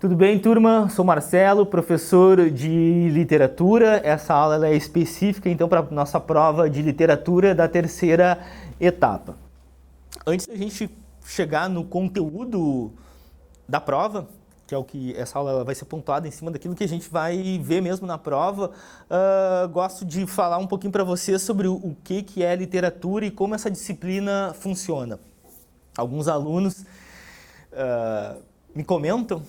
Tudo bem, turma? Sou Marcelo, professor de literatura. Essa aula ela é específica, então, para a nossa prova de literatura da terceira etapa. Antes da gente chegar no conteúdo da prova, que é o que essa aula ela vai ser pontuada em cima daquilo que a gente vai ver mesmo na prova, gosto de falar um pouquinho para vocês sobre o que é literatura e como essa disciplina funciona. Alguns alunos me comentam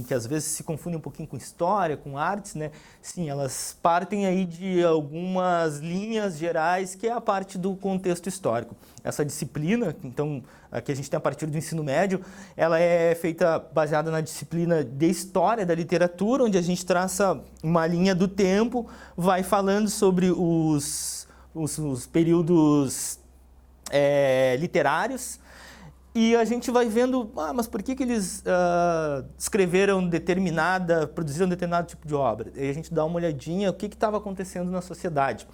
que às vezes se confundem um pouquinho com história, com artes, né? Sim, elas partem aí de algumas linhas gerais, que é a parte do contexto histórico. Essa disciplina, então, que a gente tem a partir do ensino médio, ela é feita baseada na disciplina de História da Literatura, onde a gente traça uma linha do tempo, vai falando sobre os períodos literários, e a gente vai vendo, mas por que eles produziram determinado tipo de obra? E a gente dá uma olhadinha o que estava acontecendo na sociedade.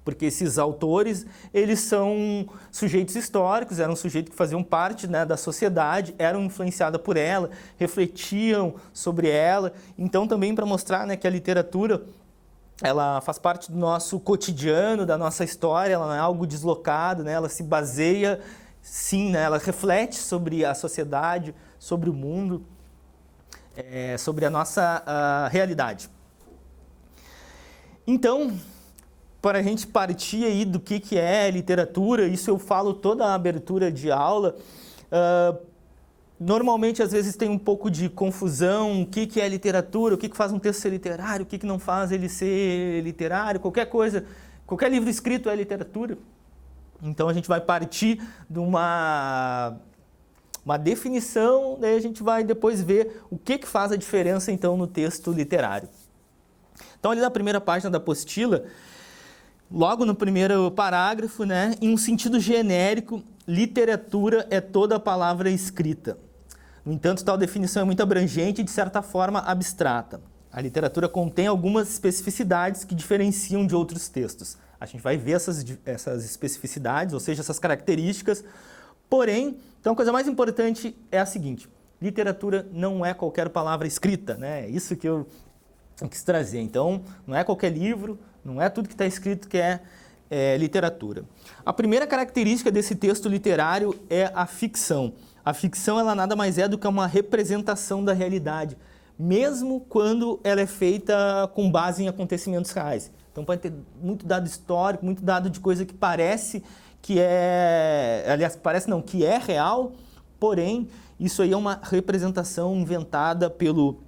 Porque esses autores, eles são sujeitos históricos, eram sujeitos que faziam parte, né, da sociedade, eram influenciados por ela, refletiam sobre ela. Então, também para mostrar, né, que a literatura ela faz parte do nosso cotidiano, da nossa história, ela não é algo deslocado, né, ela se baseia... Sim, né? Ela reflete sobre a sociedade, sobre o mundo, sobre a nossa realidade. Então, para a gente partir aí do que é literatura, isso eu falo toda a abertura de aula. Normalmente, às vezes, tem um pouco de confusão, o que é literatura, o que faz um texto ser literário, o que não faz ele ser literário, qualquer coisa, qualquer livro escrito é literatura. Então, a gente vai partir de uma definição, daí a gente vai depois ver o que faz a diferença, então, no texto literário. Então, ali na primeira página da apostila, logo no primeiro parágrafo, né, em um sentido genérico, literatura é toda a palavra escrita. No entanto, tal definição é muito abrangente e, de certa forma, abstrata. A literatura contém algumas especificidades que diferenciam de outros textos. A gente vai ver essas especificidades, ou seja, essas características. Porém, então a coisa mais importante é a seguinte: literatura não é qualquer palavra escrita, né? É isso que eu quis trazer. Então, não é qualquer livro, não é tudo que está escrito que é literatura. A primeira característica desse texto literário é a ficção. A ficção, ela nada mais é do que uma representação da realidade, mesmo quando ela é feita com base em acontecimentos reais. Então pode ter muito dado histórico, muito dado de coisa que parece que que é real, porém isso aí é uma representação inventada pelo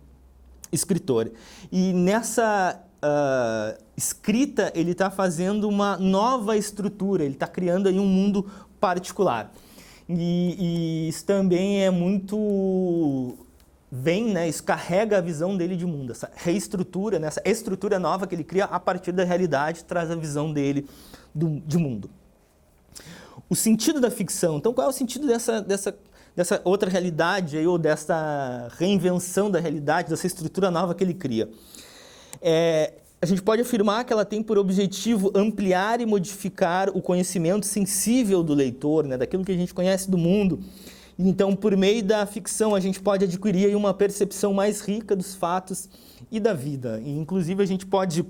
escritor. E nessa escrita ele está fazendo uma nova estrutura, ele está criando aí um mundo particular. E isso também é muito... isso carrega a visão dele de mundo, essa reestrutura, né, essa estrutura nova que ele cria a partir da realidade, traz a visão dele de mundo. O sentido da ficção, então qual é o sentido dessa outra realidade, aí, ou dessa reinvenção da realidade, dessa estrutura nova que ele cria? A gente pode afirmar que ela tem por objetivo ampliar e modificar o conhecimento sensível do leitor, né, daquilo que a gente conhece do mundo. Então, por meio da ficção, a gente pode adquirir aí uma percepção mais rica dos fatos e da vida. E, inclusive, a gente pode,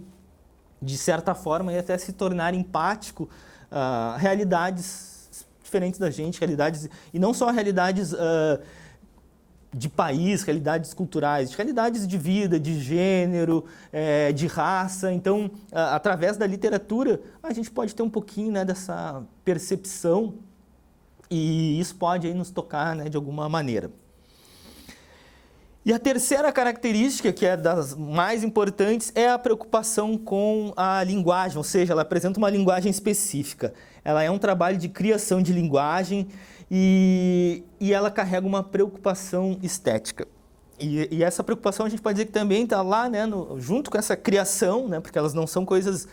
de certa forma, até se tornar empático a realidades diferentes da gente, realidades, e não só realidades de país, realidades culturais, realidades de vida, de gênero, de raça. Então, através da literatura, a gente pode ter um pouquinho, né, dessa percepção. E isso pode aí nos tocar, né, de alguma maneira. E a terceira característica, que é das mais importantes, é a preocupação com a linguagem, ou seja, ela apresenta uma linguagem específica. Ela é um trabalho de criação de linguagem e ela carrega uma preocupação estética. E essa preocupação a gente pode dizer que também está lá, né, junto com essa criação, né, porque elas não são coisas...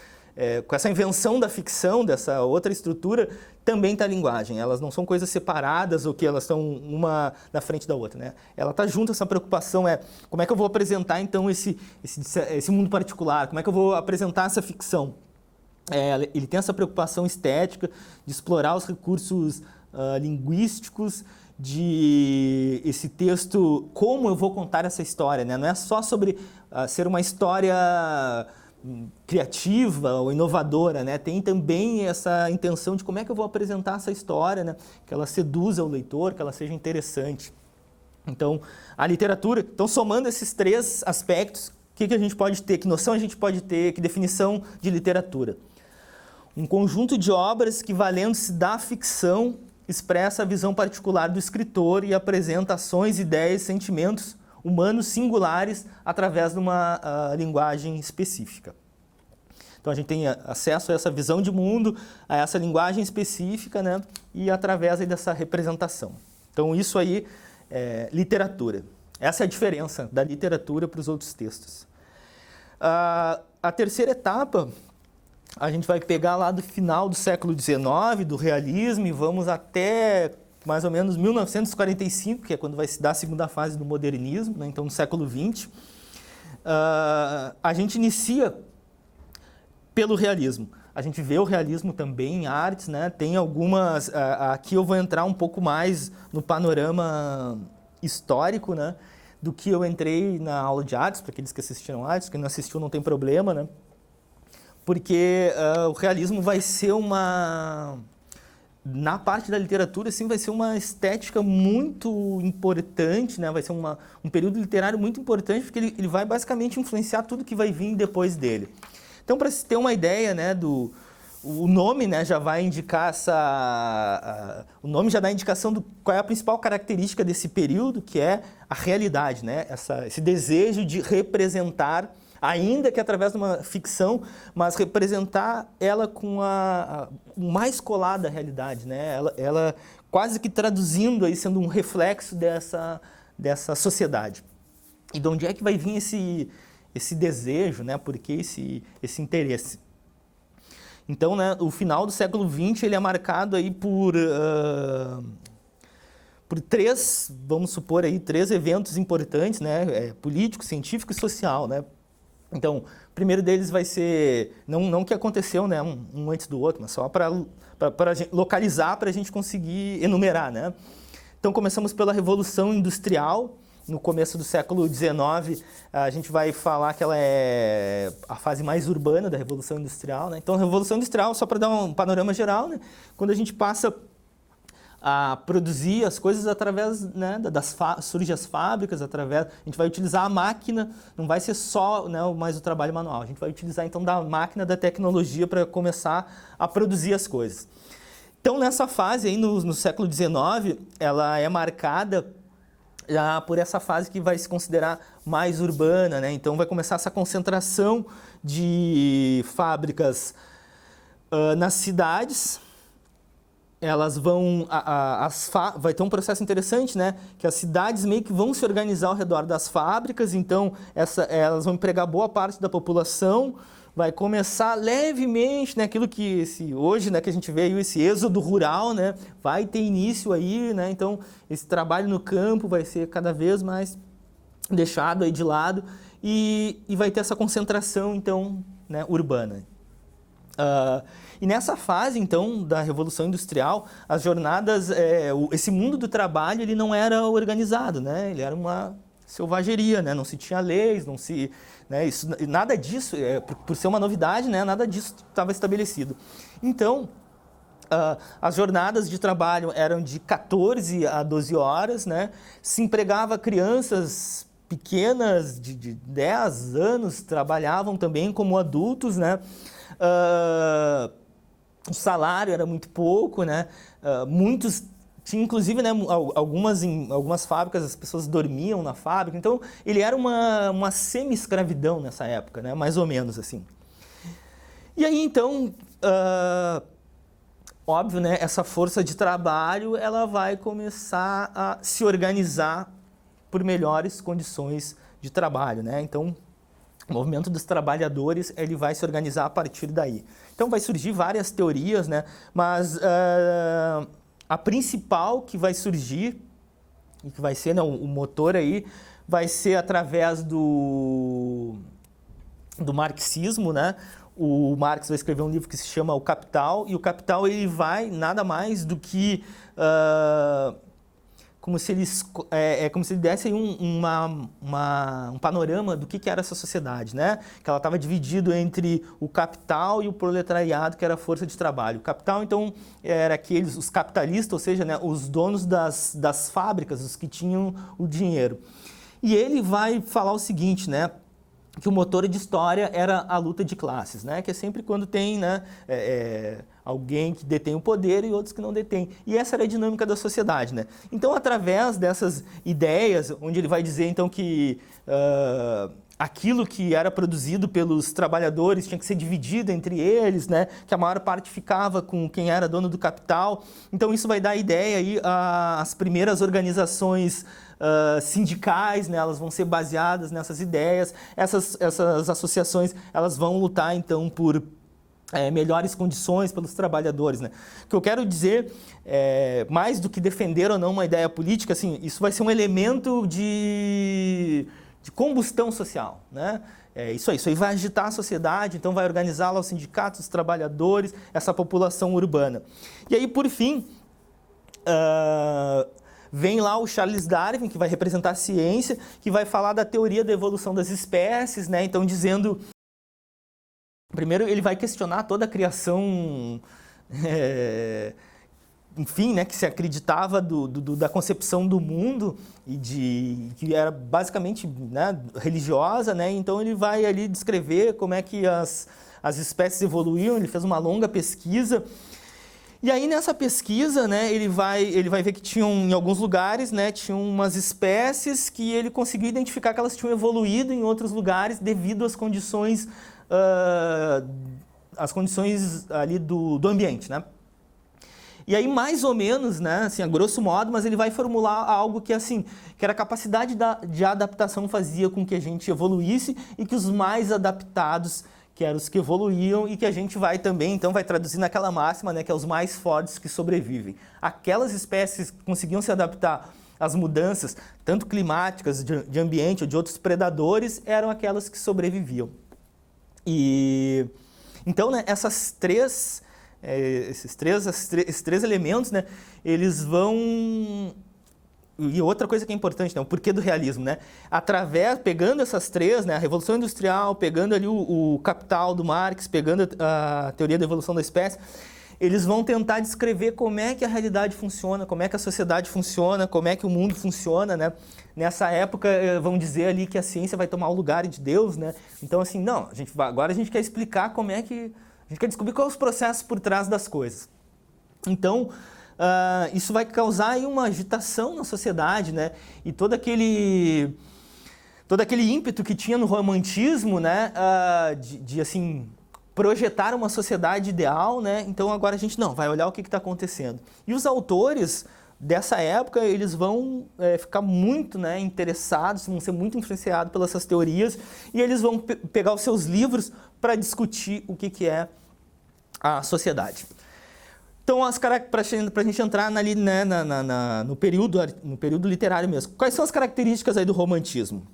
com essa invenção da ficção, dessa outra estrutura, também está a linguagem. Elas não são coisas separadas ou que elas estão uma na frente da outra, né? Ela está junto, essa preocupação como é que eu vou apresentar, então, esse mundo particular? Como é que eu vou apresentar essa ficção? Ele tem essa preocupação estética de explorar os recursos linguísticos, de esse texto, como eu vou contar essa história, né? Não é só sobre ser uma história criativa ou inovadora, né? Tem também essa intenção de como é que eu vou apresentar essa história, né? Que ela seduza o leitor, que ela seja interessante. Então, a literatura, então somando esses três aspectos, o que a gente pode ter, que noção a gente pode ter, que definição de literatura? Um conjunto de obras que, valendo-se da ficção, expressa a visão particular do escritor e apresenta ações, ideias, sentimentos humanos singulares através de uma linguagem específica. Então a gente tem acesso a essa visão de mundo, a essa linguagem específica, né? E através aí dessa representação. Então isso aí é literatura. Essa é a diferença da literatura para os outros textos. A terceira etapa, a gente vai pegar lá do final do século XIX, do realismo, e vamos até mais ou menos 1945, que é quando vai se dar a segunda fase do modernismo, né? Então no século XX. A gente inicia pelo realismo. A gente vê o realismo também em artes, né? Tem algumas... aqui eu vou entrar um pouco mais no panorama histórico, né? Do que eu entrei na aula de artes, para aqueles que assistiram artes, quem não assistiu não tem problema, né? Porque o realismo vai ser na parte da literatura, assim, vai ser uma estética muito importante, né? Vai ser um período literário muito importante, porque ele vai basicamente influenciar tudo que vai vir depois dele. Então, para se ter uma ideia, né, o nome, né, já vai indicar o nome já dá a indicação do qual é a principal característica desse período, que é a realidade, né? Esse desejo de representar, ainda que através de uma ficção, mas representar ela com o mais colada à realidade, né? Ela quase que traduzindo, aí, sendo um reflexo dessa sociedade. E de onde é que vai vir esse desejo, né? Por que esse interesse? Então, né, o final do século XX ele é marcado aí por três, vamos supor aí, três eventos importantes, né? Político, científico e social, né? Então, o primeiro deles vai ser, não que aconteceu, né, um antes do outro, mas só para localizar, para a gente conseguir enumerar, né? Então, começamos pela Revolução Industrial. No começo do século XIX, a gente vai falar que ela é a fase mais urbana da Revolução Industrial, né? Então, a Revolução Industrial, só para dar um panorama geral, né? Quando a gente passa a produzir as coisas através, né, surgem as fábricas, a gente vai utilizar a máquina, não vai ser só, né, mais o trabalho manual, a gente vai utilizar então da máquina, da tecnologia para começar a produzir as coisas. Então nessa fase aí no século XIX, ela é marcada já por essa fase que vai se considerar mais urbana, né? Então vai começar essa concentração de fábricas nas cidades. Elas vão, vai ter um processo interessante, né? Que as cidades meio que vão se organizar ao redor das fábricas, então elas vão empregar boa parte da população, vai começar levemente, né? Aquilo que hoje, né, que a gente vê aí, esse êxodo rural, né? Vai ter início aí, né? Então esse trabalho no campo vai ser cada vez mais deixado aí de lado e vai ter essa concentração, então, né, urbana. E nessa fase, então, da Revolução Industrial, as jornadas, esse mundo do trabalho, ele não era organizado, né? Ele era uma selvageria, né? Não se tinha leis, não se, né? Nada disso, por ser uma novidade, né? Nada disso estava estabelecido. Então, as jornadas de trabalho eram de 14 a 12 horas, né? Se empregava crianças pequenas de 10 anos, trabalhavam também como adultos, né? O salário era muito pouco, né? Muitos tinham, inclusive, né, em algumas fábricas as pessoas dormiam na fábrica, então ele era uma semi-escravidão nessa época, né? Mais ou menos assim. E aí então, óbvio, né, essa força de trabalho ela vai começar a se organizar por melhores condições de trabalho, né? Então o movimento dos trabalhadores ele vai se organizar a partir daí. Então vai surgir várias teorias, né? Mas a principal que vai surgir e que vai ser, né, o motor aí vai ser através do marxismo, né? O Marx vai escrever um livro que se chama O Capital, e o Capital ele vai nada mais do que como se eles como se ele desse aí um panorama do que era essa sociedade, né? Que ela estava dividida entre o capital e o proletariado, que era a força de trabalho. O capital, então, era os capitalistas, ou seja, né, os donos das fábricas, os que tinham o dinheiro. E ele vai falar o seguinte, né? Que o motor de história era a luta de classes, né? Que é sempre quando tem, né, alguém que detém o poder e outros que não detêm. E essa era a dinâmica da sociedade, né? Então, através dessas ideias, onde ele vai dizer, então, que aquilo que era produzido pelos trabalhadores tinha que ser dividido entre eles, né? Que a maior parte ficava com quem era dono do capital. Então, isso vai dar ideia aí às primeiras organizações sindicais, né, elas vão ser baseadas nessas ideias. Essas associações, elas vão lutar, então, por melhores condições pelos trabalhadores, né? O que eu quero dizer, mais do que defender ou não uma ideia política, assim, isso vai ser um elemento de combustão social, né? Isso aí vai agitar a sociedade, então vai organizar lá os sindicatos, os trabalhadores, essa população urbana. E aí, por fim, vem lá o Charles Darwin, que vai representar a ciência, que vai falar da teoria da evolução das espécies, né? Então, dizendo... Primeiro, ele vai questionar toda a criação, enfim, né, que se acreditava da concepção do mundo e que era basicamente, né, religiosa, né? Então, ele vai ali descrever como é que as espécies evoluíam. Ele fez uma longa pesquisa. E aí, nessa pesquisa, né, ele vai ver que tinham, em alguns lugares, né, tinham umas espécies que ele conseguiu identificar que elas tinham evoluído em outros lugares devido às condições ali do ambiente, né? E aí, mais ou menos, né, assim, a grosso modo, mas ele vai formular algo que, assim, que era a capacidade de adaptação fazia com que a gente evoluísse e que os mais adaptados, que eram os que evoluíam, e que a gente vai também, então, vai traduzir naquela máxima, né, que é os mais fortes que sobrevivem. Aquelas espécies que conseguiam se adaptar às mudanças, tanto climáticas, de ambiente ou de outros predadores, eram aquelas que sobreviviam. E então, né, esses três elementos, né, eles vão... E outra coisa que é importante, né, o porquê do realismo, né? Pegando essas três, né, a Revolução Industrial, pegando ali o Capital do Marx, pegando a teoria da evolução da espécie, eles vão tentar descrever como é que a realidade funciona, como é que a sociedade funciona, como é que o mundo funciona, né? Nessa época, vão dizer ali que a ciência vai tomar o lugar de Deus, né? Então, assim, não, agora a gente quer explicar como é que... A gente quer descobrir quais são os processos por trás das coisas. Então, isso vai causar aí uma agitação na sociedade, né? E todo aquele ímpeto que tinha no romantismo, né? De assim, projetar uma sociedade ideal, né? Então agora a gente vai olhar o que está acontecendo. E os autores dessa época, eles vão ficar muito, né, interessados, vão ser muito influenciados pelas essas teorias, e eles vão pegar os seus livros para discutir o que é a sociedade. Então, para a gente entrar ali, né, no período literário mesmo, quais são as características aí do romantismo?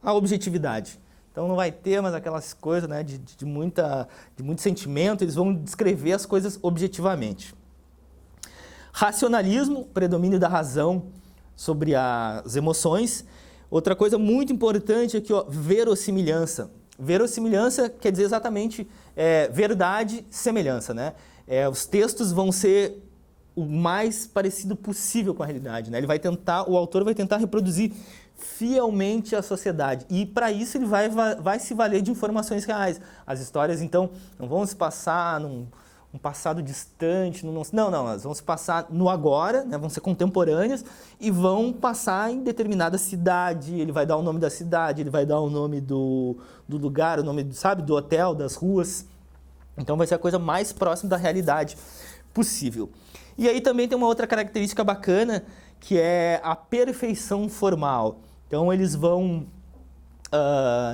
A objetividade. Então, não vai ter mais aquelas coisas, né, de muito sentimento, eles vão descrever as coisas objetivamente. Racionalismo, predomínio da razão sobre as emoções. Outra coisa muito importante aqui, ó, verossimilhança. Verossimilhança quer dizer exatamente verdade, semelhança, né? Os textos vão ser o mais parecido possível com a realidade, né? O autor vai tentar reproduzir fielmente a sociedade, e para isso ele vai se valer de informações reais. As histórias, então, não vão se passar num passado distante, não, elas vão se passar no agora, né? Vão ser contemporâneas e vão passar em determinada cidade. Ele vai dar o nome da cidade, ele vai dar o nome do lugar, o nome, sabe, do hotel, das ruas. Então vai ser a coisa mais próxima da realidade possível. E aí também tem uma outra característica bacana, que é a perfeição formal. Então eles vão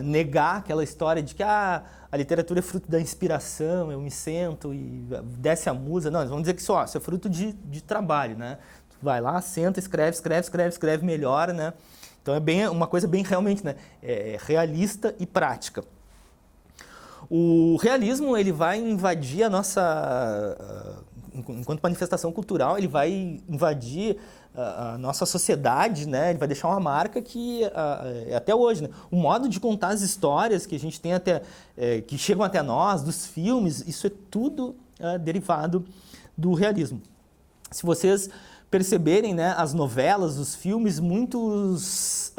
negar aquela história de que a literatura é fruto da inspiração, eu me sento e desce a musa. Não, eles vão dizer que isso é fruto de trabalho, né? Tu vai lá, senta, escreve, melhora, né? Então é uma coisa bem realmente, né, realista e prática. O realismo, ele vai invadir a nossa... enquanto manifestação cultural, ele vai invadir a nossa sociedade, né? Ele vai deixar uma marca que até hoje, né? O modo de contar as histórias que a gente tem que chegam até nós, dos filmes, isso é tudo derivado do realismo. Se vocês perceberem, né, as novelas, os filmes, muitas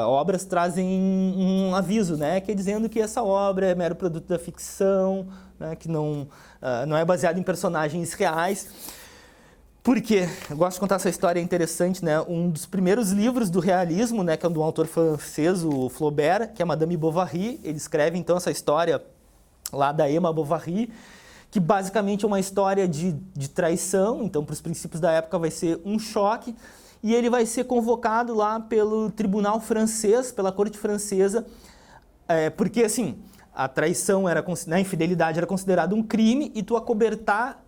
obras trazem um aviso, né, que é dizendo que essa obra é mero produto da ficção, né, que não é baseado em personagens reais. Por quê? Eu gosto de contar essa história, é interessante, né? Um dos primeiros livros do realismo, né, que é de um autor francês, o Flaubert, que é Madame Bovary, ele escreve então essa história lá da Emma Bovary, que basicamente é uma história de traição, então para os princípios da época vai ser um choque, e ele vai ser convocado lá pelo tribunal francês, pela corte francesa, porque assim, a traição a infidelidade era considerada um crime, e tu acobertar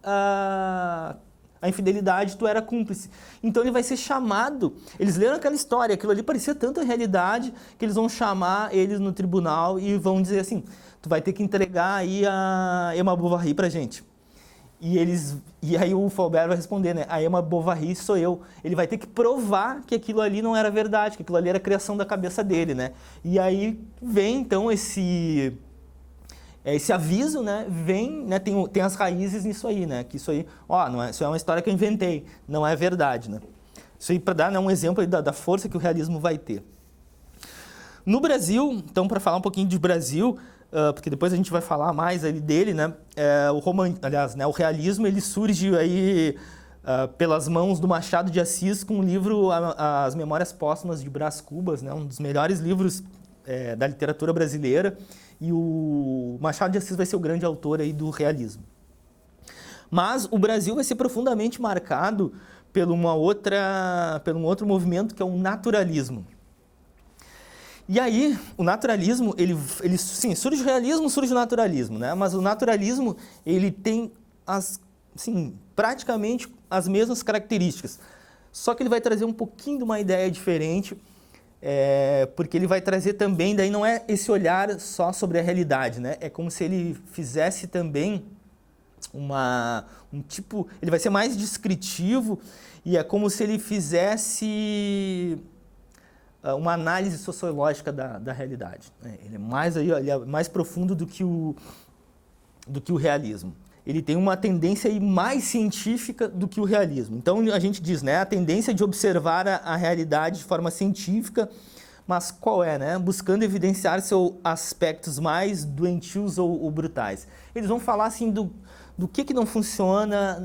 a infidelidade, tu era cúmplice. Então ele vai ser chamado, eles leram aquela história, aquilo ali parecia tanto a realidade, que eles vão chamar eles no tribunal e vão dizer assim, tu vai ter que entregar aí a Emma Bovary pra gente. E aí o Flaubert vai responder, né, a Emma Bovary sou eu. Ele vai ter que provar que aquilo ali não era verdade, que aquilo ali era criação da cabeça dele, né. E aí vem então esse aviso, né, né, tem as raízes nisso aí, né, que isso aí, isso é uma história que eu inventei, não é verdade, né. Isso aí para dar, né, um exemplo aí da força que o realismo vai ter. No Brasil, então, para falar um pouquinho de Brasil, porque depois a gente vai falar mais ali dele, né, o realismo ele surge aí pelas mãos do Machado de Assis com o livro As Memórias Póstumas de Brás Cubas, né, um dos melhores livros da literatura brasileira. E o Machado de Assis vai ser o grande autor aí do realismo. Mas o Brasil vai ser profundamente marcado por um outro movimento que é o naturalismo. E aí, o naturalismo, sim, surge o realismo, surge o naturalismo, né? Mas o naturalismo, ele tem praticamente as mesmas características. Só que ele vai trazer um pouquinho de uma ideia diferente, porque ele vai trazer também, daí não é esse olhar só sobre a realidade, né? É como se ele fizesse também ele vai ser mais descritivo e é como se ele fizesse uma análise sociológica da realidade, né? Ele é mais profundo do que o realismo. Ele tem uma tendência aí mais científica do que o realismo. Então, a gente diz, né, a tendência de observar a realidade de forma científica, mas qual é, né? Buscando evidenciar seus aspectos mais doentios ou brutais. Eles vão falar, assim, do que não funciona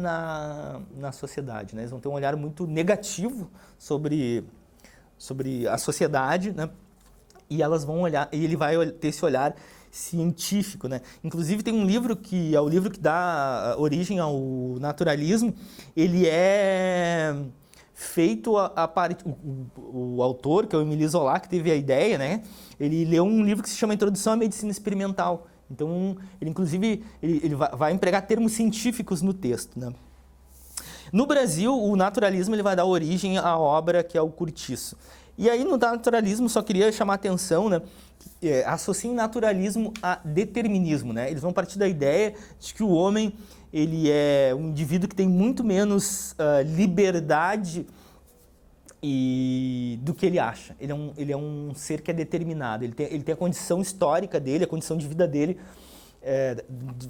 na sociedade, né? Eles vão ter um olhar muito negativo sobre a sociedade, né? E elas vão olhar, e ele vai ter esse olhar científico, né? Inclusive tem um livro que é o livro que dá origem ao naturalismo. Ele é feito o autor, que é o Émile Zola, que teve a ideia, né? Ele leu um livro que se chama Introdução à Medicina Experimental. Então, ele vai empregar termos científicos no texto, né? No Brasil, o naturalismo ele vai dar origem à obra que é o Curtiço. E aí, no naturalismo, só queria chamar a atenção, né? Associem naturalismo a determinismo, né? Eles vão partir da ideia de que o homem ele é um indivíduo que tem muito menos liberdade do que ele acha. Ele é um ser que é determinado, ele tem a condição histórica dele, a condição de vida dele,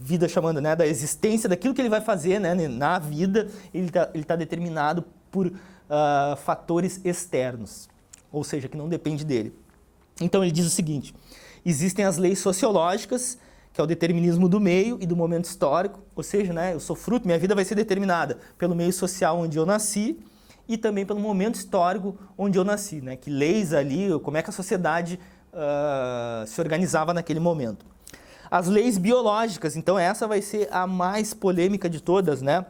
vida chamando, né, da existência, daquilo que ele vai fazer, né, na vida, ele tá determinado por fatores externos, ou seja, que não depende dele. Então ele diz o seguinte: existem as leis sociológicas, que é o determinismo do meio e do momento histórico, ou seja, né, eu sou fruto, minha vida vai ser determinada pelo meio social onde eu nasci e também pelo momento histórico onde eu nasci, né, que leis ali, como é que a sociedade se organizava naquele momento. As leis biológicas, então essa vai ser a mais polêmica de todas, né?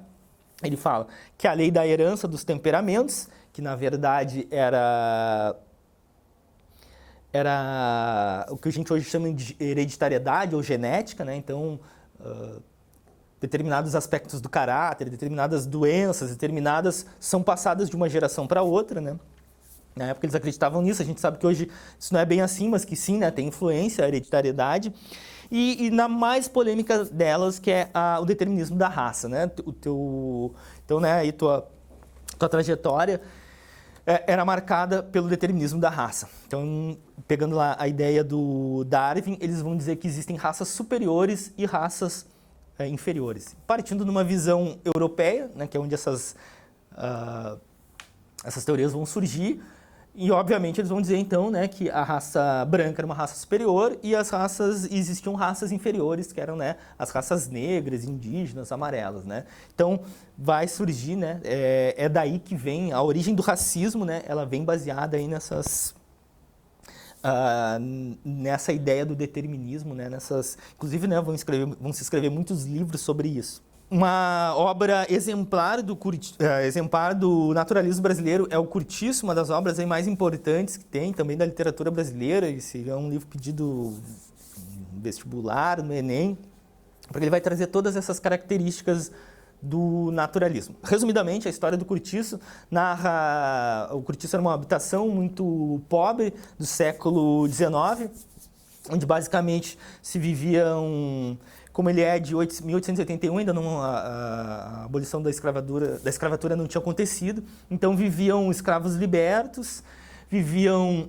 Ele fala que a lei da herança dos temperamentos, que na verdade era o que a gente hoje chama de hereditariedade ou genética, né? Então, determinados aspectos do caráter, determinadas doenças, são passadas de uma geração para outra, né? Na época eles acreditavam nisso, a gente sabe que hoje isso não é bem assim, mas que sim, né? Tem influência, a hereditariedade. E na mais polêmica delas, que é o determinismo da raça, né? Então, né, aí tua trajetória. era marcada pelo determinismo da raça. Então, pegando lá a ideia do Darwin, eles vão dizer que existem raças superiores e raças inferiores. Partindo de uma visão europeia, né, que é onde essas teorias vão surgir, e obviamente eles vão dizer então, né, que a raça branca era uma raça superior e existiam raças inferiores, que eram, né, as raças negras, indígenas, amarelas, né. Então vai surgir, né, é daí que vem a origem do racismo, né, ela vem baseada aí nessa ideia do determinismo, né, inclusive, né, vão se escrever muitos livros sobre isso. Uma obra exemplar do naturalismo brasileiro é o Curtiço, uma das obras aí mais importantes que tem também da literatura brasileira. Esse é um livro pedido no vestibular, no Enem, porque ele vai trazer todas essas características do naturalismo. Resumidamente, a história do Curtiço narra... O Curtiço era uma habitação muito pobre do século XIX, onde basicamente se viviam... Como ele é de 1881, ainda não, a abolição da escravatura não tinha acontecido, então viviam escravos libertos, viviam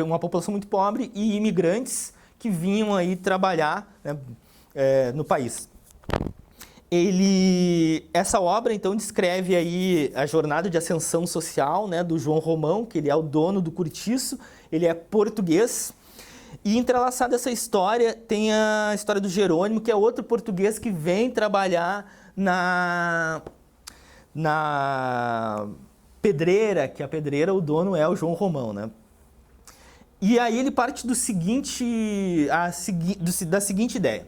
uma população muito pobre e imigrantes que vinham aí trabalhar, né, no país. Essa obra, então, descreve aí a jornada de ascensão social, né, do João Romão, que ele é o dono do Curtiço, ele é português. E entrelaçada essa história, tem a história do Jerônimo, que é outro português que vem trabalhar na pedreira, que a pedreira, o dono é o João Romão, né? E aí ele parte da seguinte ideia.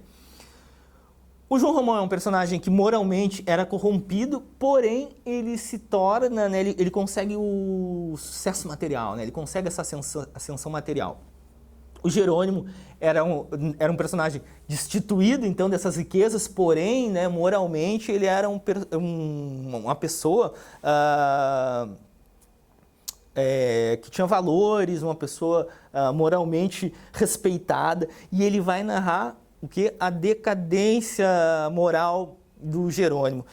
O João Romão é um personagem que moralmente era corrompido, porém ele se torna, né, ele consegue o sucesso material, né? Ele consegue essa ascensão material. O Jerônimo era um personagem destituído, então, dessas riquezas, porém, né, moralmente, ele era uma pessoa que tinha valores, uma pessoa moralmente respeitada, e ele vai narrar o que? A decadência moral do Jerônimo.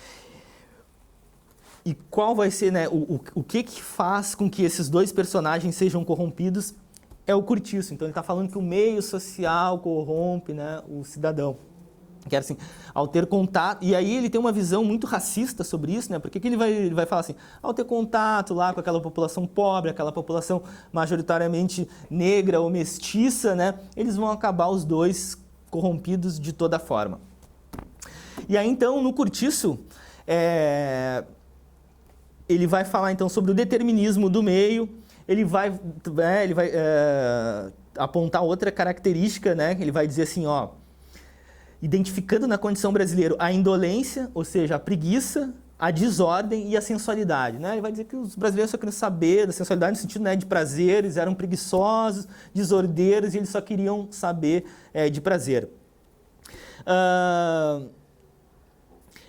E qual vai ser, né, o que faz com que esses dois personagens sejam corrompidos? É o Curtiço. Então ele está falando que o meio social corrompe, né, o cidadão. Que era assim, ao ter contato... E aí ele tem uma visão muito racista sobre isso, né? Porque que ele vai falar assim, ao ter contato lá com aquela população pobre, aquela população majoritariamente negra ou mestiça, né? Eles vão acabar os dois corrompidos de toda forma. E aí então, no Curtiço, ele vai falar então sobre o determinismo do meio. Ele vai apontar outra característica, né? Ele vai dizer assim, ó, identificando na condição brasileira a indolência, ou seja, a preguiça, a desordem e a sensualidade, né? Ele vai dizer que os brasileiros só queriam saber da sensualidade no sentido, né, de prazer, eles eram preguiçosos, desordeiros e eles só queriam saber de prazer.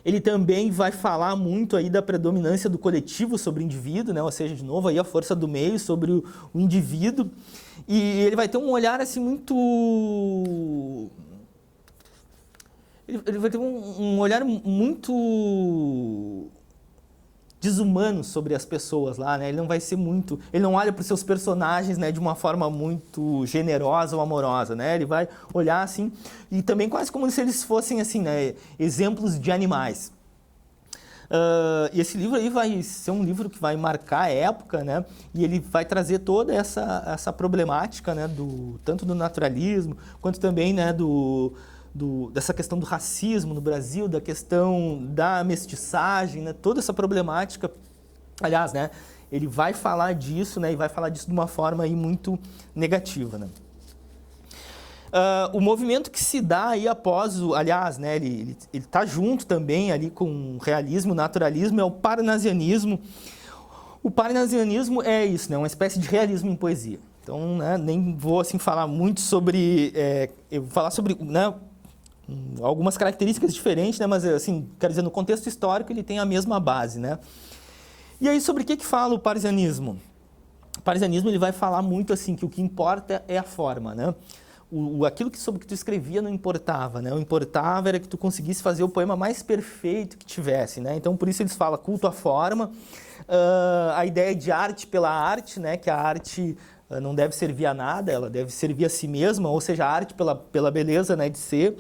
Ele também vai falar muito aí da predominância do coletivo sobre o indivíduo, né? Ou seja, de novo, aí a força do meio sobre o indivíduo. E ele vai ter um olhar assim muito... Ele vai ter um olhar muito desumano sobre as pessoas lá, né? Ele não vai ser muito... Ele não olha para os seus personagens, né, de uma forma muito generosa ou amorosa, né? Ele vai olhar assim, e também quase como se eles fossem assim, né, exemplos de animais. E esse livro aí vai ser um livro que vai marcar a época, né? E ele vai trazer toda essa problemática, né, tanto do naturalismo, quanto também, né, dessa questão do racismo no Brasil, da questão da mestiçagem, né? Toda essa problemática. Aliás, né, ele vai falar disso, né, e vai falar disso de uma forma aí muito negativa, né? O movimento que se dá aí após aliás, né, ele está junto também ali com o realismo, o naturalismo, é o parnasianismo. O parnasianismo é isso, né, uma espécie de realismo em poesia. Então, né, nem vou assim falar muito sobre, eu vou falar sobre, né, algumas características diferentes, né, mas assim, quero dizer, no contexto histórico ele tem a mesma base, né? E aí sobre o que fala o parnasianismo? O parnasianismo ele vai falar muito assim que o que importa é a forma, né? Aquilo sobre que tu escrevia não importava, né? O importava era que tu conseguisse fazer o poema mais perfeito que tivesse, né? Então por isso eles falam culto à forma, a ideia de arte pela arte, né, que a arte não deve servir a nada, ela deve servir a si mesma, ou seja, a arte pela beleza, né, de ser.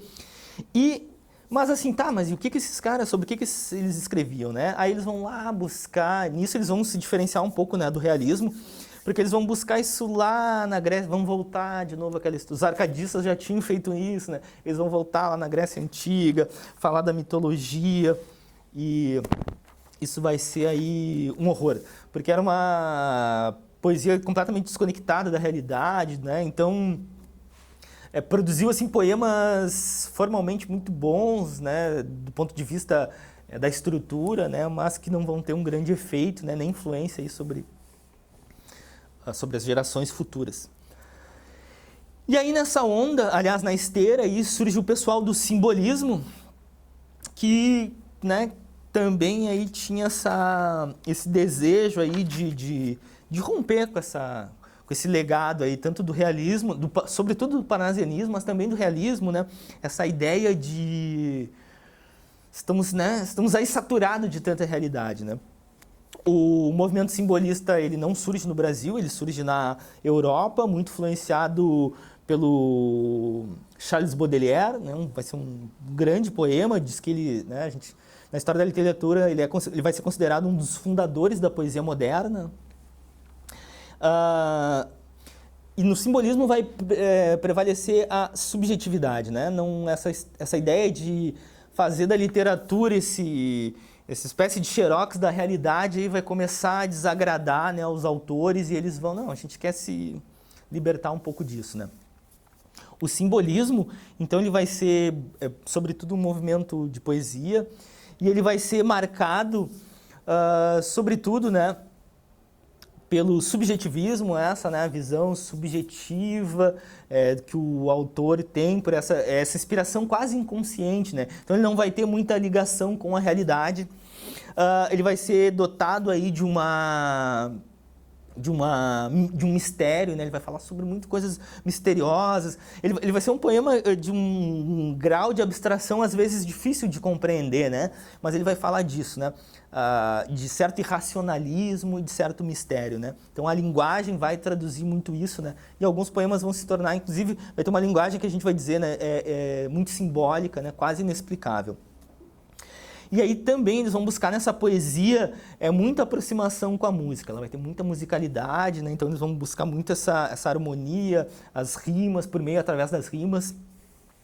Mas assim, tá, mas e o que esses caras, sobre o que eles escreviam, né? Aí eles vão lá buscar, nisso eles vão se diferenciar um pouco, né, do realismo, porque eles vão buscar isso lá na Grécia, vão voltar de novo os arcadistas já tinham feito isso, né? Eles vão voltar lá na Grécia Antiga, falar da mitologia, e isso vai ser aí um horror, porque era uma poesia completamente desconectada da realidade, né? Então, produziu assim poemas formalmente muito bons, né, do ponto de vista da estrutura, né, mas que não vão ter um grande efeito, né, nem influência aí sobre as gerações futuras. E aí nessa onda, aliás, na esteira, aí surge o pessoal do simbolismo, que, né, também aí tinha esse desejo aí de romper com esse legado aí, tanto do realismo, sobretudo do parnasianismo, mas também do realismo, né? Essa ideia de estamos aí saturados de tanta realidade, né? O movimento simbolista, ele não surge no Brasil, ele surge na Europa, muito influenciado pelo Charles Baudelaire, né? Vai ser um grande poema, diz que ele, né, na história da literatura, ele vai ser considerado um dos fundadores da poesia moderna. E no simbolismo vai prevalecer a subjetividade, né? Não essa ideia de fazer da literatura essa espécie de xerox da realidade aí vai começar a desagradar, né, os autores, e eles vão, não, a gente quer se libertar um pouco disso, né? O simbolismo, então, ele vai ser, sobretudo, um movimento de poesia, e ele vai ser marcado, sobretudo, né, pelo subjetivismo, né, a visão subjetiva que o autor tem por essa inspiração quase inconsciente, né? Então ele não vai ter muita ligação com a realidade. Ele vai ser dotado aí de um mistério, né? Ele vai falar sobre muitas coisas misteriosas. Ele vai ser um poema de um grau de abstração às vezes difícil de compreender, né? Mas ele vai falar disso, né? De certo irracionalismo e de certo mistério, né? Então a linguagem vai traduzir muito isso, né? E alguns poemas vão se tornar, inclusive, vai ter uma linguagem que a gente vai dizer, né, muito simbólica, né? Quase inexplicável. E aí também eles vão buscar nessa poesia muita aproximação com a música, ela vai ter muita musicalidade, né? Então eles vão buscar muito essa harmonia, as rimas, através das rimas,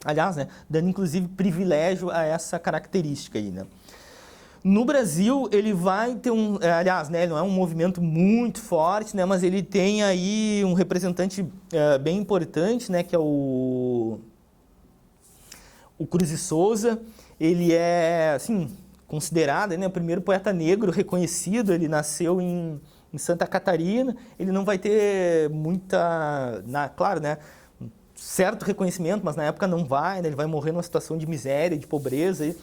aliás, né, dando inclusive privilégio a essa característica aí, né? No Brasil, ele vai ter aliás, né, ele não é um movimento muito forte, né, mas ele tem aí um representante bem importante, né, que é o Cruz de Souza. Ele é, assim, considerado, né, o primeiro poeta negro reconhecido. Ele nasceu em Santa Catarina. Ele não vai ter claro, né, certo reconhecimento, mas na época não vai, né, ele vai morrer numa situação de miséria, de pobreza.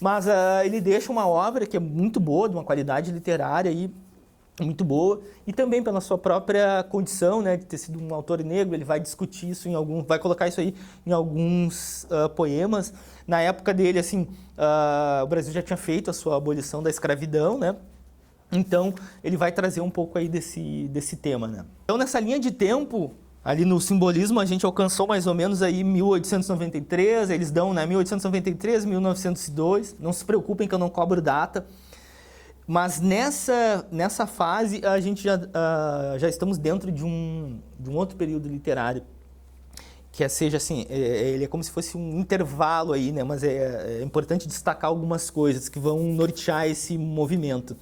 Mas ele deixa uma obra que é muito boa, de uma qualidade literária aí muito boa, e também pela sua própria condição, né, de ter sido um autor negro. Ele vai discutir isso vai colocar isso aí em alguns poemas. Na época dele, assim, o Brasil já tinha feito a sua abolição da escravidão, né? Então ele vai trazer um pouco aí desse tema, né? Então nessa linha de tempo, ali no simbolismo, a gente alcançou mais ou menos aí 1893, eles dão, né, 1893, 1902, não se preocupem que eu não cobro data, mas nessa fase a gente já estamos dentro de um outro período literário, que seja assim, ele é como se fosse um intervalo aí, né, mas é importante destacar algumas coisas que vão nortear esse movimento.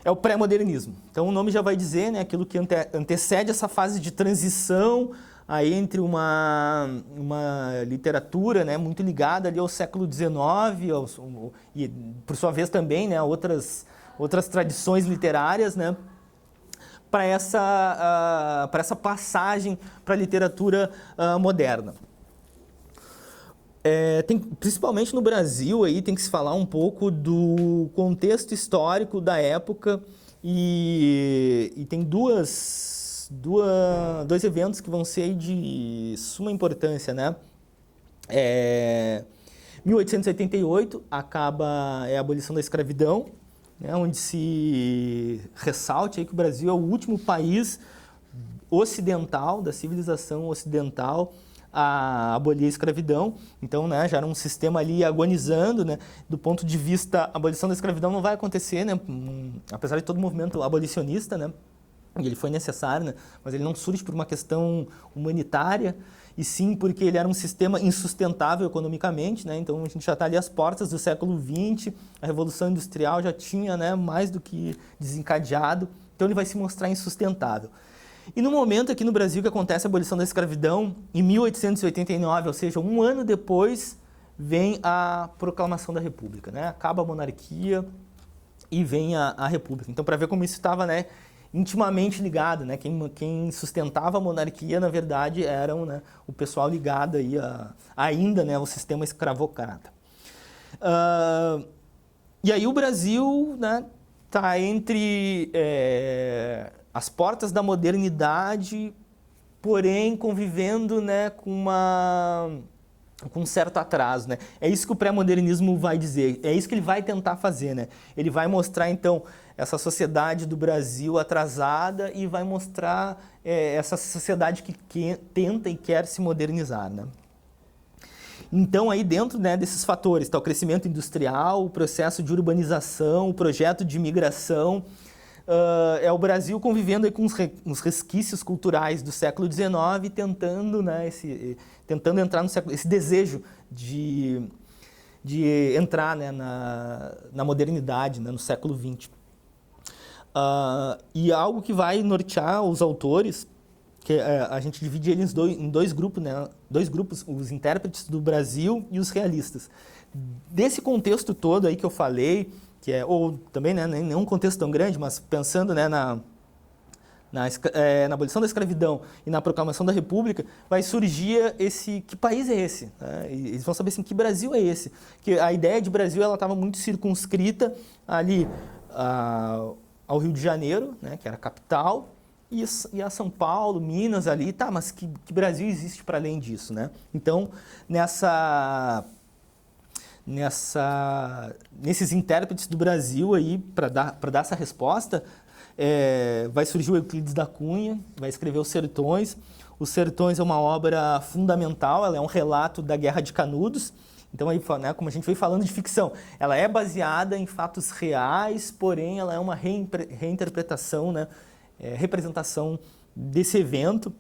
É o pré-modernismo. Então o nome já vai dizer, né, aquilo que antecede essa fase de transição aí entre uma literatura, né, muito ligada ali ao século XIX, e por sua vez também, né, outras tradições literárias, né, para essa passagem para a literatura moderna. Principalmente no Brasil, aí tem que se falar um pouco do contexto histórico da época, e tem dois eventos que vão ser de suma importância, né? 1888 acaba a abolição da escravidão, né, onde se ressalte aí que o Brasil é o último país ocidental, da civilização ocidental, a abolir a escravidão. Então, né, já era um sistema ali agonizando, né, do ponto de vista, a abolição da escravidão não vai acontecer, né, apesar de todo o movimento abolicionista, né, ele foi necessário, né, mas ele não surge por uma questão humanitária, e sim porque ele era um sistema insustentável economicamente, né, então a gente já está ali às portas do século XX, a Revolução Industrial já tinha, né, mais do que desencadeado, então ele vai se mostrar insustentável. E no momento aqui no Brasil que acontece a abolição da escravidão, em 1889, ou seja, um ano depois, vem a proclamação da República, né? Acaba a monarquia e vem a República. Então, para ver como isso estava, né, intimamente ligado, né? Quem sustentava a monarquia, na verdade, eram, né, o pessoal ligado aí ainda, né, ao sistema escravocrata. E aí o Brasil, né, está entre as portas da modernidade, porém convivendo, né, com um certo atraso, né? É isso que o pré-modernismo vai dizer, é isso que ele vai tentar fazer, né? Ele vai mostrar, então, essa sociedade do Brasil atrasada e vai mostrar essa sociedade que tenta e quer se modernizar, né? Então, aí dentro, né, desses fatores, está o crescimento industrial, o processo de urbanização, o projeto de imigração, é o Brasil convivendo aí com os resquícios culturais do século XIX, tentando, né, tentando entrar no século, esse desejo de entrar, né, na modernidade, né, no século XX. E algo que vai nortear os autores, que a gente divide eles em dois grupos, né, os intérpretes do Brasil e os realistas. Desse contexto todo aí que eu falei, que ou também, né, nem um contexto tão grande, mas pensando, né, na abolição da escravidão e na proclamação da República, vai surgir que país é esse? Né? E eles vão saber assim, que Brasil é esse? Que a ideia de Brasil estava muito circunscrita ali ao Rio de Janeiro, né, que era a capital, e a São Paulo, Minas ali, tá, mas que Brasil existe para além disso, né? Então, nesses intérpretes do Brasil aí, para dar essa resposta, vai surgir o Euclides da Cunha, vai escrever Os Sertões. Os Sertões é uma obra fundamental, ela é um relato da Guerra de Canudos. Então, aí, né, como a gente foi falando de ficção, ela é baseada em fatos reais, porém ela é uma reinterpretação, né, representação desse evento,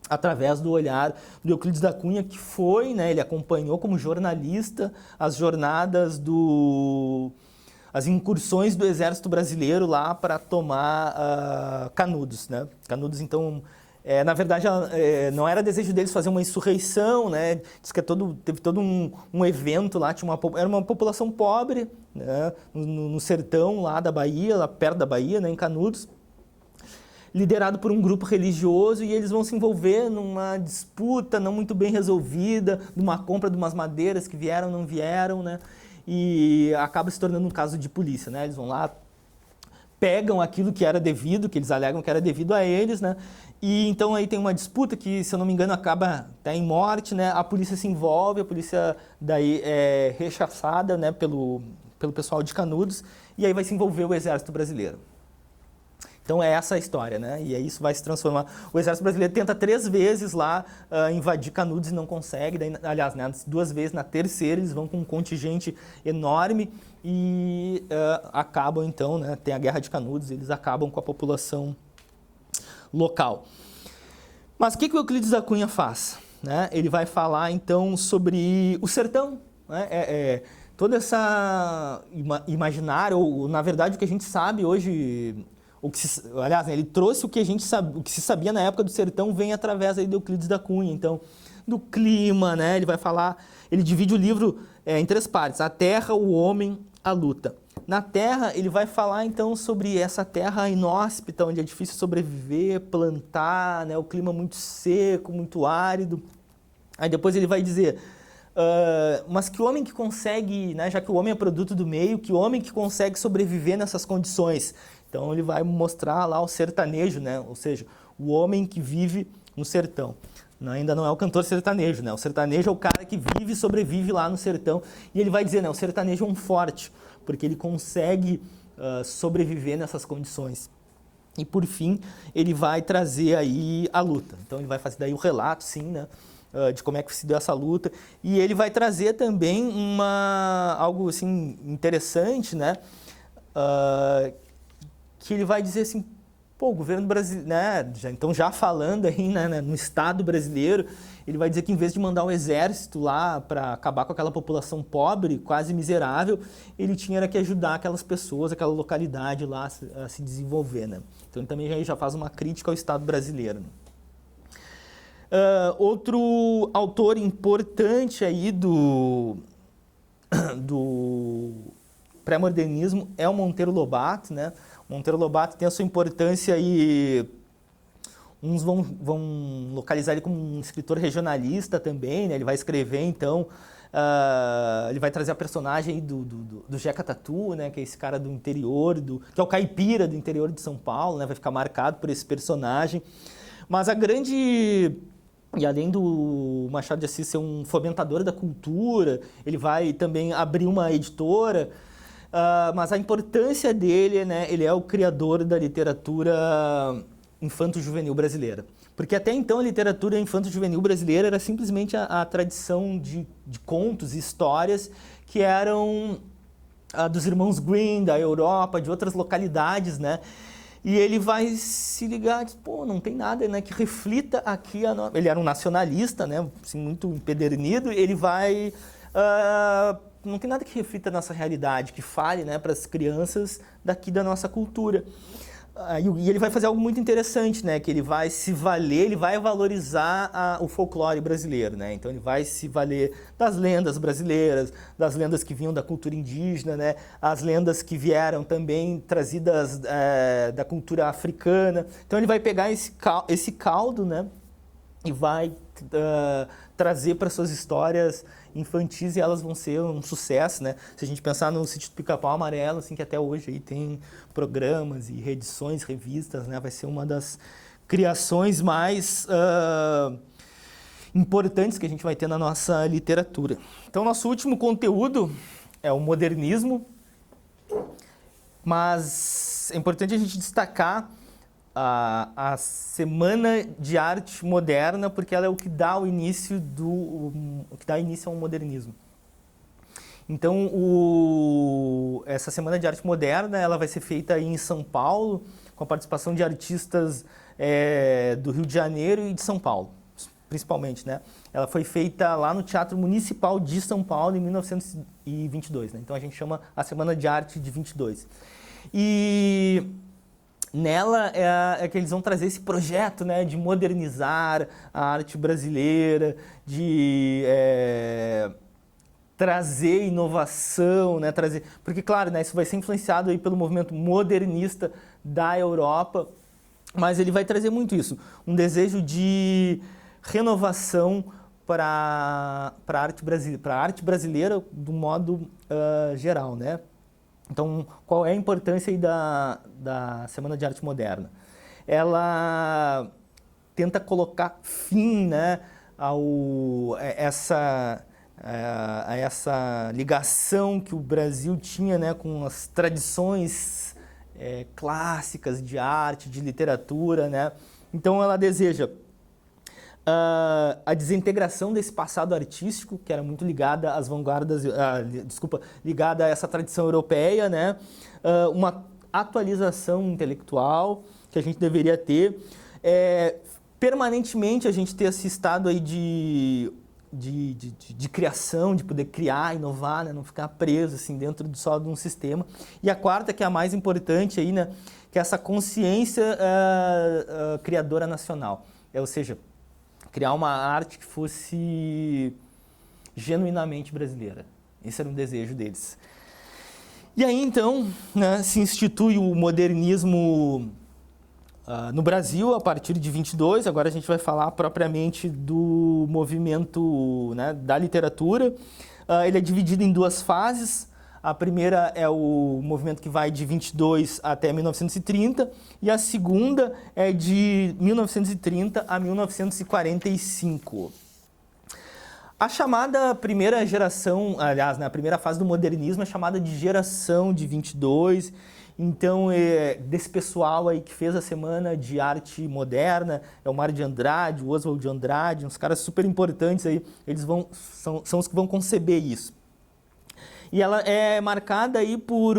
através do olhar do Euclides da Cunha, que foi, né, ele acompanhou como jornalista as jornadas as incursões do exército brasileiro lá para tomar Canudos, né? Canudos, então, na verdade, não era desejo deles fazer uma insurreição, né? Diz que teve todo um evento lá, era uma população pobre, né, no sertão lá da Bahia, lá perto da Bahia, né, em Canudos, liderado por um grupo religioso, e eles vão se envolver numa disputa não muito bem resolvida, numa compra de umas madeiras que vieram, não vieram, né? E acaba se tornando um caso de polícia, né? Eles vão lá, pegam aquilo que era devido, que eles alegam que era devido a eles, né? E então aí tem uma disputa que, se eu não me engano, acaba até em morte, né? A polícia se envolve, a polícia daí é rechaçada, né, pelo pessoal de Canudos, e aí vai se envolver o exército brasileiro. Então é essa a história, né? E aí isso vai se transformar. O exército brasileiro tenta 3 vezes lá invadir Canudos e não consegue. Daí, aliás, né, 2 vezes, na terceira eles vão com um contingente enorme e acabam então, né? Tem a Guerra de Canudos, eles acabam com a população local. Mas o que o Euclides da Cunha faz? Né? Ele vai falar então sobre o sertão, né? Toda essa imaginário, ou na verdade o que a gente sabe hoje. Aliás, né, ele trouxe o que se sabia na época do sertão, vem através aí do Euclides da Cunha. Então, do clima, né? Ele vai falar, ele divide o livro em 3 partes: a terra, o homem, a luta. Na terra, ele vai falar então sobre essa terra inóspita, onde é difícil sobreviver, plantar, né? O clima muito seco, muito árido. Aí depois ele vai dizer, mas que homem que consegue, né, já que o homem é produto do meio, que homem que consegue sobreviver nessas condições? Então ele vai mostrar lá o sertanejo, né? Ou seja, o homem que vive no sertão. Ainda não é o cantor sertanejo, né? O sertanejo é o cara que vive e sobrevive lá no sertão. E ele vai dizer, né, o sertanejo é um forte, porque ele consegue sobreviver nessas condições. E, por fim, ele vai trazer aí a luta. Então, ele vai fazer daí o relato, sim, né, de como é que se deu essa luta. E ele vai trazer também algo assim, interessante, né, que ele vai dizer assim, pô, o governo brasileiro, né, então já falando aí, né, no Estado brasileiro, ele vai dizer que em vez de mandar um exército lá para acabar com aquela população pobre, quase miserável, ele tinha que ajudar aquelas pessoas, aquela localidade lá a se desenvolver, né. Então ele também já faz uma crítica ao Estado brasileiro. Né? Outro autor importante aí do pré-modernismo é o Monteiro Lobato, né? Monteiro Lobato tem a sua importância aí, uns vão localizar ele como um escritor regionalista também, né? Ele vai escrever, então, ele vai trazer a personagem do Jeca Tatu, né? Que é esse cara do interior, que é o caipira do interior de São Paulo, né? Vai ficar marcado por esse personagem. Mas e além do Machado de Assis ser um fomentador da cultura, ele vai também abrir uma editora, mas a importância dele, né, ele é o criador da literatura infanto-juvenil brasileira. Porque até então a literatura infanto-juvenil brasileira era simplesmente a tradição de contos e histórias que eram dos irmãos Grimm, da Europa, de outras localidades, né? E ele vai se ligar, diz, pô, não tem nada, né, que reflita aqui Ele era um nacionalista, né, assim, muito empedernido, e ele vai... não tem nada que reflita a nossa realidade, que fale, né, para as crianças daqui da nossa cultura. E ele vai fazer algo muito interessante, né, que ele vai se valer, ele vai valorizar o folclore brasileiro, né, então ele vai se valer das lendas brasileiras, das lendas que vinham da cultura indígena, né, as lendas que vieram também trazidas da cultura africana. Então ele vai pegar esse caldo, né, e vai trazer para suas histórias infantis, e elas vão ser um sucesso, né? Se a gente pensar no Sítio do Pica-Pau Amarelo, assim, que até hoje aí tem programas e reedições, revistas, né? Vai ser uma das criações mais importantes que a gente vai ter na nossa literatura. Então, nosso último conteúdo é o modernismo, mas é importante a gente destacar a Semana de Arte Moderna, porque ela é o que dá o início ao modernismo. Então, essa Semana de Arte Moderna, ela vai ser feita aí em São Paulo, com a participação de artistas do Rio de Janeiro e de São Paulo, principalmente, né? Ela foi feita lá no Teatro Municipal de São Paulo em 1922, né? Então a gente chama a Semana de Arte de 22. E nela é que eles vão trazer esse projeto, né, de modernizar a arte brasileira, de trazer inovação, né, porque claro, né, isso vai ser influenciado aí pelo movimento modernista da Europa, mas ele vai trazer muito isso, um desejo de renovação para a arte brasileira do modo geral, né? Então, qual é a importância aí da Semana de Arte Moderna? Ela tenta colocar fim, né, a essa ligação que o Brasil tinha, né, com as tradições clássicas de arte, de literatura, né? Então, ela deseja a desintegração desse passado artístico, que era muito ligada às vanguardas, ligada a essa tradição europeia, né? Uma atualização intelectual que a gente deveria ter. Permanentemente a gente ter esse estado aí de criação, de poder criar, inovar, né? Não ficar preso assim, dentro só de um sistema. E a quarta, que é a mais importante, aí, né? Que é essa consciência criadora nacional. Ou seja, criar uma arte que fosse genuinamente brasileira. Esse era um desejo deles. E aí, então, né, se institui o modernismo no Brasil a partir de 22. Agora a gente vai falar propriamente do movimento, né, da literatura. Ele é dividido em duas fases. A primeira é o movimento que vai de 22 até 1930 e a segunda é de 1930 a 1945. A chamada primeira geração, aliás, na primeira fase do modernismo é chamada de geração de 22 Então, desse pessoal aí que fez a Semana de Arte Moderna, é o Mário de Andrade, o Oswald de Andrade, uns caras super importantes aí, eles são os que vão conceber isso. E ela é marcada aí por,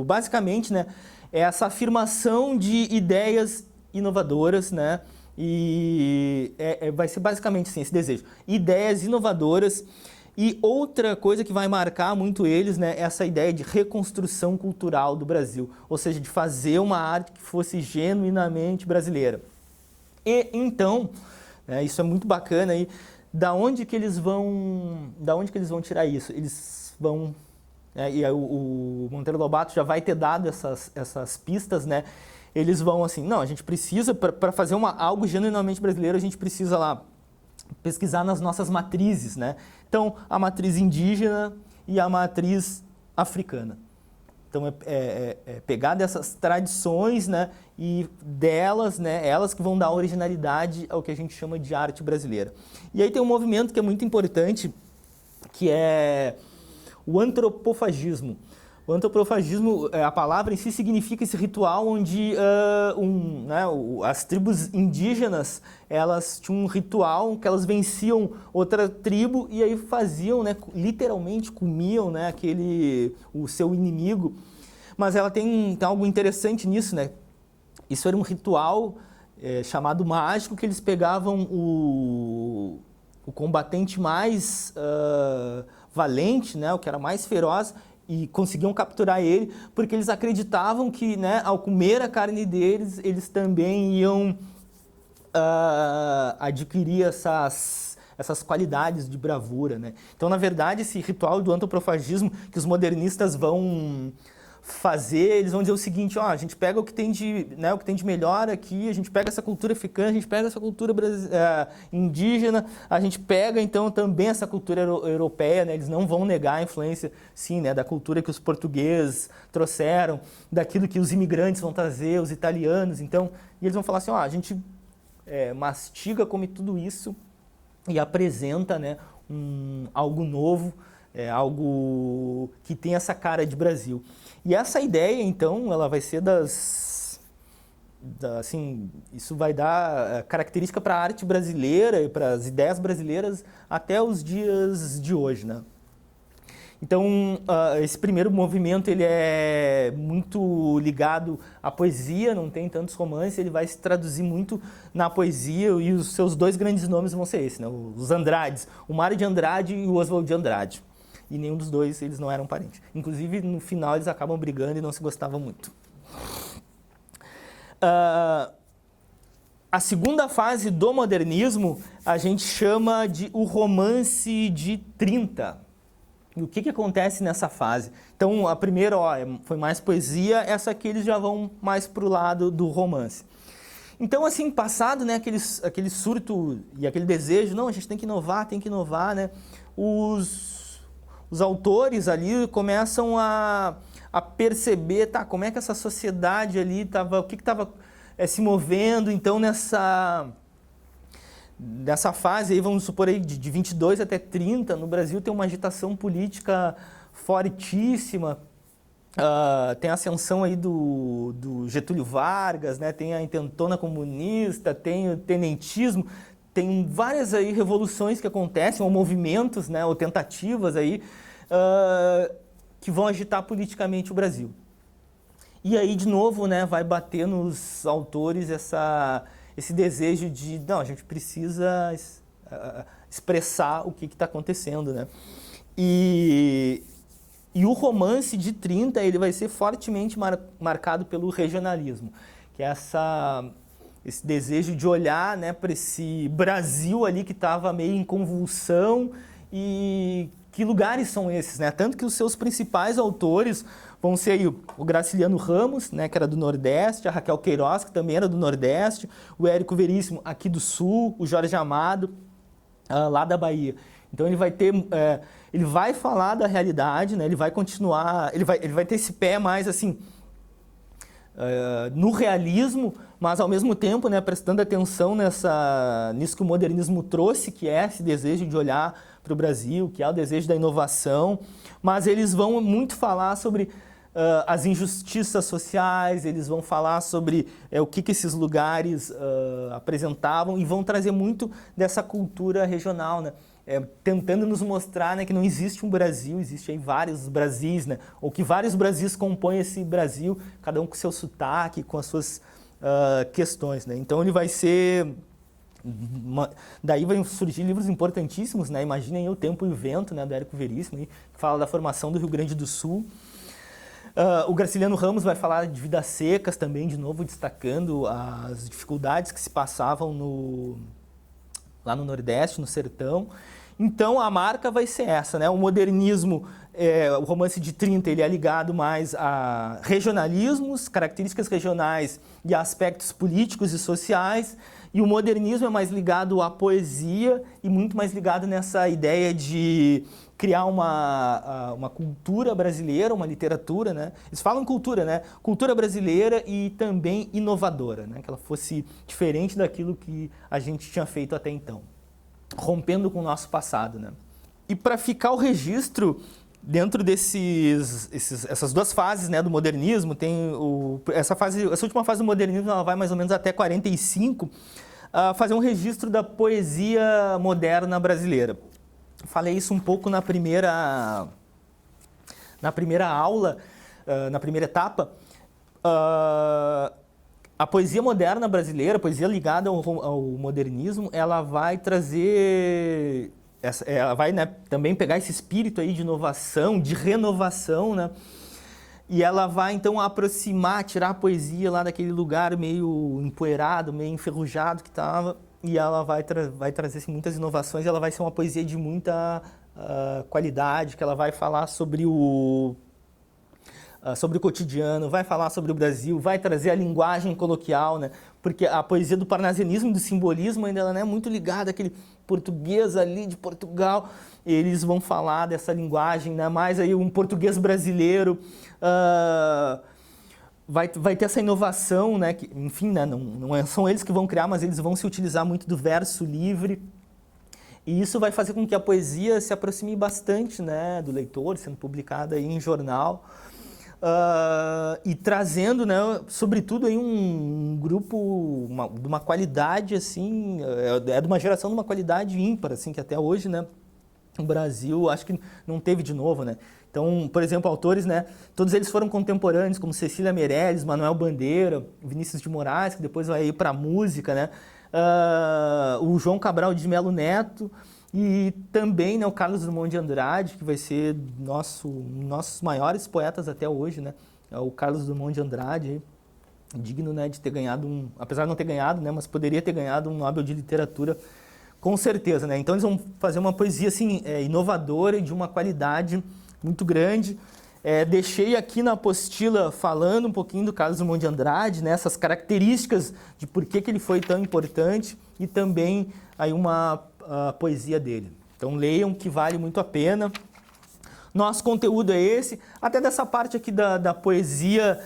basicamente, né, essa afirmação de ideias inovadoras, né, e vai ser basicamente assim, esse desejo. Ideias inovadoras. E outra coisa que vai marcar muito eles, né, é essa ideia de reconstrução cultural do Brasil, ou seja, de fazer uma arte que fosse genuinamente brasileira. E então, isso é muito bacana aí, da onde que eles vão tirar isso? Eles vão, e aí o Monteiro Lobato já vai ter dado essas pistas, né? Eles vão assim, não, a gente precisa, para fazer algo genuinamente brasileiro, a gente precisa lá pesquisar nas nossas matrizes, né? Então, a matriz indígena e a matriz africana. Então, pegar dessas tradições, né, e delas, né, elas que vão dar originalidade ao que a gente chama de arte brasileira. E aí tem um movimento que é muito importante, que é o antropofagismo. O antropofagismo, a palavra em si significa esse ritual onde as tribos indígenas, elas tinham um ritual que elas venciam outra tribo e aí faziam, né, literalmente comiam, né, o seu inimigo. Mas ela tem algo interessante nisso, né? Isso era um ritual chamado mágico, que eles pegavam o combatente mais valente, né, o que era mais feroz, e conseguiam capturar ele, porque eles acreditavam que, né, ao comer a carne deles, eles também iam adquirir essas qualidades de bravura, né? Então, na verdade, esse ritual do antropofagismo que os modernistas vão fazer, eles vão dizer o seguinte, a gente pega o que tem de melhor aqui, a gente pega essa cultura africana, a gente pega essa cultura indígena, a gente pega então também essa cultura europeia, né? Eles não vão negar a influência, sim, né, da cultura que os portugueses trouxeram, daquilo que os imigrantes vão trazer, os italianos, então, e eles vão falar assim, a gente mastiga, come tudo isso e apresenta, né, algo novo, algo que tem essa cara de Brasil. E essa ideia, então, ela vai ser assim, isso vai dar característica para a arte brasileira e para as ideias brasileiras até os dias de hoje, né? Então, esse primeiro movimento, ele é muito ligado à poesia, não tem tantos romances, ele vai se traduzir muito na poesia e os seus dois grandes nomes vão ser esses, né? Os Andrades, o Mário de Andrade e o Oswald de Andrade. E nenhum dos dois, eles não eram parentes. Inclusive, no final, eles acabam brigando e não se gostavam muito. A segunda fase do modernismo, a gente chama de o romance de 30. E o que acontece nessa fase? Então, a primeira foi mais poesia, essa aqui eles já vão mais para o lado do romance. Então, assim, passado, né, aquele surto e aquele desejo, não, a gente tem que inovar, né? Os autores ali começam a perceber, como é que essa sociedade ali estava, o que estava se movendo. Então, nessa fase, aí, vamos supor, aí, de 22 até 30, no Brasil tem uma agitação política fortíssima, tem a ascensão aí do Getúlio Vargas, né, tem a intentona comunista, tem o tenentismo, tem várias aí revoluções que acontecem, ou movimentos, né, ou tentativas aí, que vão agitar politicamente o Brasil. E aí, de novo, né, vai bater nos autores esse desejo de, não, a gente precisa expressar o que está acontecendo, né? E o romance de 30, ele vai ser fortemente marcado pelo regionalismo, que é esse desejo de olhar, né, para esse Brasil ali que estava meio em convulsão e que lugares são esses, né? Tanto que os seus principais autores vão ser aí o Graciliano Ramos, né, que era do Nordeste, a Raquel Queiroz, que também era do Nordeste, o Érico Veríssimo aqui do Sul, o Jorge Amado, lá da Bahia. Então ele vai ter, ele vai falar da realidade, né? Ele vai continuar, ele vai ter esse pé mais assim no realismo, mas ao mesmo tempo, né, prestando atenção nisso que o modernismo trouxe, que é esse desejo de olhar para o Brasil, que é o desejo da inovação, mas eles vão muito falar sobre as injustiças sociais, eles vão falar sobre o que esses lugares apresentavam e vão trazer muito dessa cultura regional, né? Tentando nos mostrar, né, que não existe um Brasil, existe aí vários Brasis, né? Ou que vários Brasis compõem esse Brasil, cada um com seu sotaque, com as suas questões, né? Então ele vai ser... Daí vão surgir livros importantíssimos, né? Imaginem O Tempo e o Vento, né, do Érico Veríssimo, que fala da formação do Rio Grande do Sul. O Graciliano Ramos vai falar de Vidas Secas também, de novo destacando as dificuldades que se passavam lá no Nordeste, no Sertão. Então a marca vai ser essa, né? O modernismo, o romance de 30, ele é ligado mais a regionalismos, características regionais e aspectos políticos e sociais, e o modernismo é mais ligado à poesia e muito mais ligado nessa ideia de criar uma cultura brasileira, uma literatura, né? Eles falam cultura, né? Cultura brasileira e também inovadora, né? Que ela fosse diferente daquilo que a gente tinha feito até então, rompendo com o nosso passado, né? E para ficar o registro dentro essas duas fases, né, do modernismo, tem essa última fase do modernismo, ela vai mais ou menos até 45, fazer um registro da poesia moderna brasileira. Falei isso um pouco na primeira aula, na primeira etapa. A poesia moderna brasileira, a poesia ligada ao modernismo, ela vai trazer, ela vai, né, também pegar esse espírito aí de inovação, de renovação, né? E ela vai então aproximar, tirar a poesia lá daquele lugar meio empoeirado, meio enferrujado que estava, e ela vai trazer assim, muitas inovações. Ela vai ser uma poesia de muita qualidade, que ela vai falar sobre o cotidiano, vai falar sobre o Brasil, vai trazer a linguagem coloquial, né? Porque a poesia do parnasianismo, do simbolismo, ainda ela não é muito ligada àquele português ali de Portugal. Eles vão falar dessa linguagem, né? Mais aí um português brasileiro, vai ter essa inovação, né? Que, enfim, né? Não são eles que vão criar, mas eles vão se utilizar muito do verso livre. E isso vai fazer com que a poesia se aproxime bastante, né, do leitor, sendo publicada aí em jornal. E trazendo, né, sobretudo aí um grupo de uma qualidade assim, de uma geração de uma qualidade ímpar, assim, que até hoje, né, o Brasil acho que não teve de novo, né? Então, por exemplo, autores, né, todos eles foram contemporâneos, como Cecília Meirelles, Manuel Bandeira, Vinícius de Moraes, que depois vai ir para a música, né? O João Cabral de Melo Neto. E também, né, o Carlos Drummond de Andrade, que vai ser nossos maiores poetas até hoje, né? O Carlos Drummond de Andrade, digno, né, de ter ganhado apesar de não ter ganhado, né, mas poderia ter ganhado um Nobel de Literatura, com certeza, né? Então eles vão fazer uma poesia assim, inovadora e de uma qualidade muito grande. Deixei aqui na apostila falando um pouquinho do Carlos Drummond de Andrade, né, essas características de por que ele foi tão importante e também aí a poesia dele. Então leiam, que vale muito a pena. Nosso conteúdo é esse. Até dessa parte aqui da poesia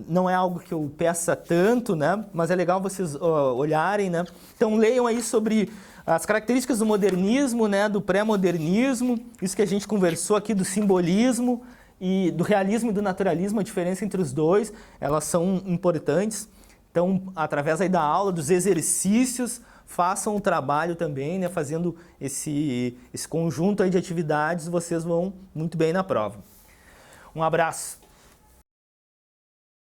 não é algo que eu peça tanto, né? Mas é legal vocês olharem, né? Então leiam aí sobre as características do modernismo, né? Do pré-modernismo, isso que a gente conversou aqui do simbolismo e do realismo e do naturalismo, a diferença entre os dois, elas são importantes. Então, através aí da aula, dos exercícios, façam o trabalho também, né, fazendo esse conjunto aí de atividades, vocês vão muito bem na prova. Um abraço!